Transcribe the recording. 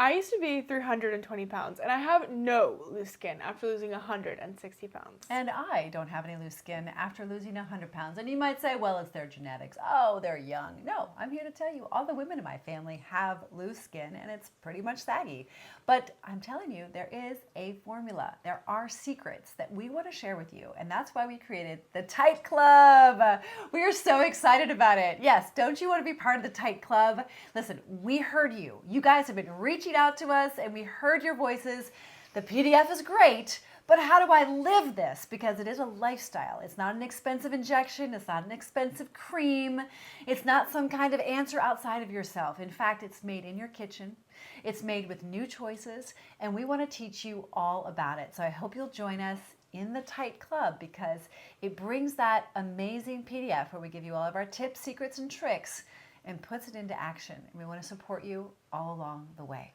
I used to be 320 pounds, and I have no loose skin after losing 160 pounds. And I don't have any loose skin after losing 100 pounds. And you might say, well, it's their genetics. Oh, they're young. No, I'm here to tell you, all the women in my family have loose skin, and it's pretty much saggy. But I'm telling you, there is a formula. There are secrets that we want to share with you. And that's why we created the Tight Club. We are so excited about it. Yes, don't you want to be part of the Tight Club? Listen, we heard you. You guys have been reaching out to us, and we heard your voices. The PDF is great, but how do I live this? Because it is a lifestyle. It's not an expensive injection. It's not an expensive cream. It's not some kind of answer outside of yourself. In fact, it's made in your kitchen. It's made with new choices, and we want to teach you all about it. So I hope you'll join us in the Tight Club, because it brings that amazing PDF where we give you all of our tips, secrets, and tricks and puts it into action. And we want to support you all along the way.